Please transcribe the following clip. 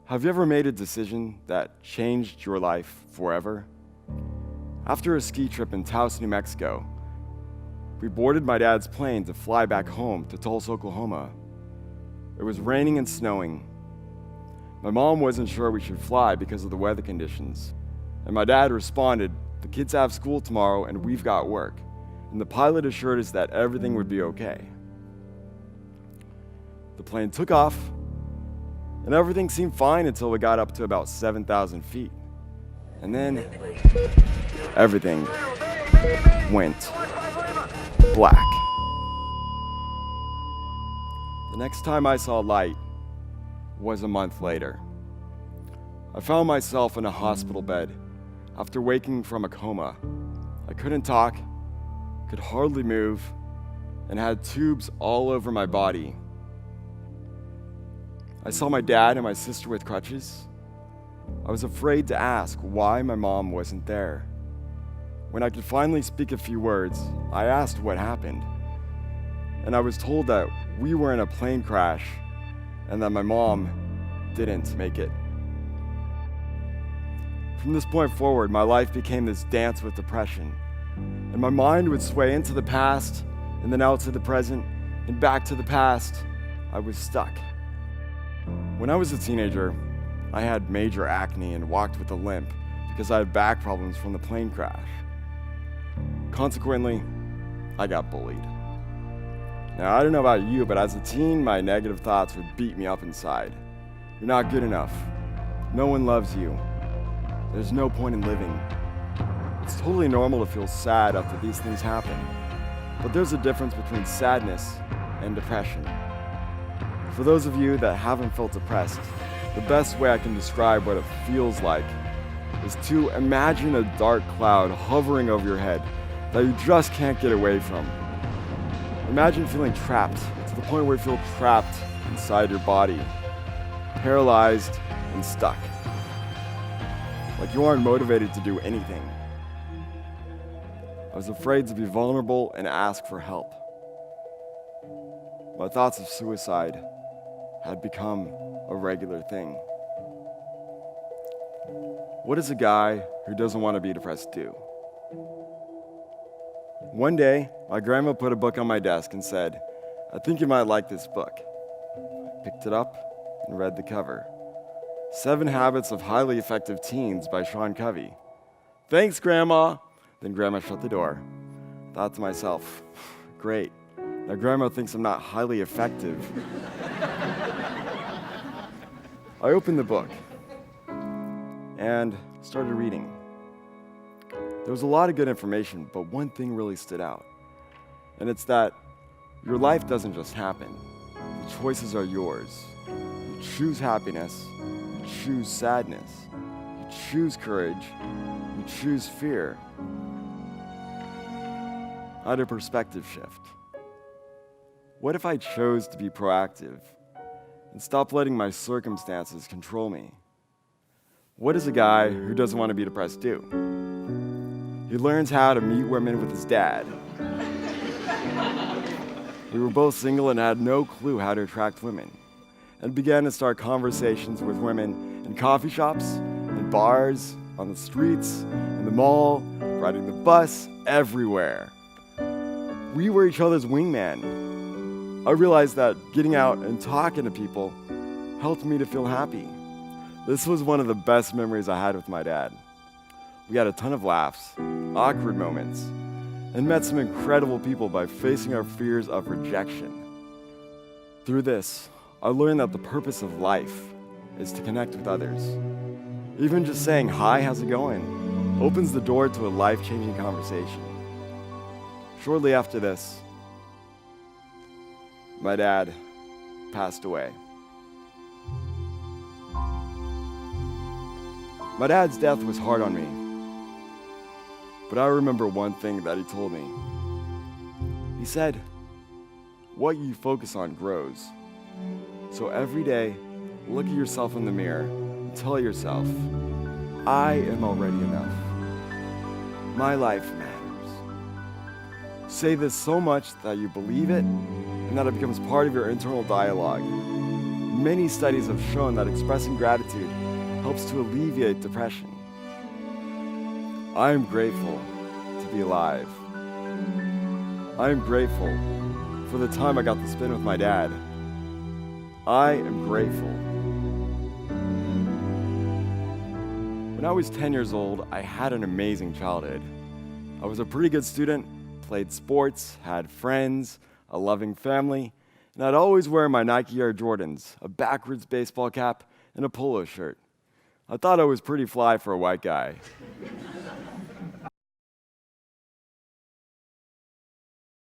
Have you ever made a decision that changed your life forever? After a ski trip in Taos, New Mexico, we boarded my dad's plane to fly back home to Tulsa, Oklahoma. It was raining and snowing. My mom wasn't sure we should fly because of the weather conditions. And my dad responded, "The kids have school tomorrow and we've got work." And the pilot assured us that everything would be okay. The plane took off, and everything seemed fine until we got up to about 7,000 feet. And then everything went black. The next time I saw light was a month later. I found myself in a hospital bed after waking from a coma. I couldn't talk, could hardly move, and had tubes all over my body. I saw my dad and my sister with crutches. I was afraid to ask why my mom wasn't there. When I could finally speak a few words, I asked what happened. And I was told that we were in a plane crash and that my mom didn't make it. From this point forward, my life became this dance with depression. And my mind would sway into the past and then out to the present and back to the past. I was stuck. When I was a teenager, I had major acne and walked with a limp because I had back problems from the plane crash. Consequently, I got bullied. Now, I don't know about you, but as a teen, my negative thoughts would beat me up inside. You're not good enough. No one loves you. There's no point in living. It's totally normal to feel sad after these things happen. But there's a difference between sadness and depression. For those of you that haven't felt depressed, the best way I can describe what it feels like is to imagine a dark cloud hovering over your head that you just can't get away from. Imagine feeling trapped to the point where you feel trapped inside your body, paralyzed and stuck. Like you aren't motivated to do anything. I was afraid to be vulnerable and ask for help. My thoughts of suicide had become a regular thing. What does a guy who doesn't want to be depressed do? One day, my grandma put a book on my desk and said, "I think you might like this book." I picked it up and read the cover. 7 Habits of Highly Effective Teens by Sean Covey. "Thanks, Grandma." Then Grandma shut the door. Thought to myself, great. Now Grandma thinks I'm not highly effective. I opened the book and started reading. There was a lot of good information, but one thing really stood out. And it's that your life doesn't just happen. The choices are yours. You choose happiness, you choose sadness, you choose courage, you choose fear. I had a perspective shift. What if I chose to be proactive and stop letting my circumstances control me? What does a guy who doesn't want to be depressed do? He learns how to meet women with his dad. We were both single and had no clue how to attract women, and began to start conversations with women in coffee shops, in bars, on the streets, in the mall, riding the bus, everywhere. We were each other's wingman. I realized that getting out and talking to people helped me to feel happy. This was one of the best memories I had with my dad. We had a ton of laughs, awkward moments, and met some incredible people by facing our fears of rejection. Through this, I learned that the purpose of life is to connect with others. Even just saying, "Hi, how's it going?" opens the door to a life-changing conversation. Shortly after this, my dad passed away. My dad's death was hard on me, but I remember one thing that he told me. He said, "What you focus on grows." So every day, look at yourself in the mirror and tell yourself, "I am already enough. My life matters." Say this so much that you believe it and that it becomes part of your internal dialogue. many studies have shown that expressing gratitude helps to alleviate depression. I am grateful to be alive. I am grateful for the time I got to spend with my dad. I am grateful. When I was 10 years old, I had an amazing childhood. I was a pretty good student, played sports, had friends, a loving family, and I'd always wear my Nike Air Jordans, a backwards baseball cap, and a polo shirt. I thought I was pretty fly for a white guy.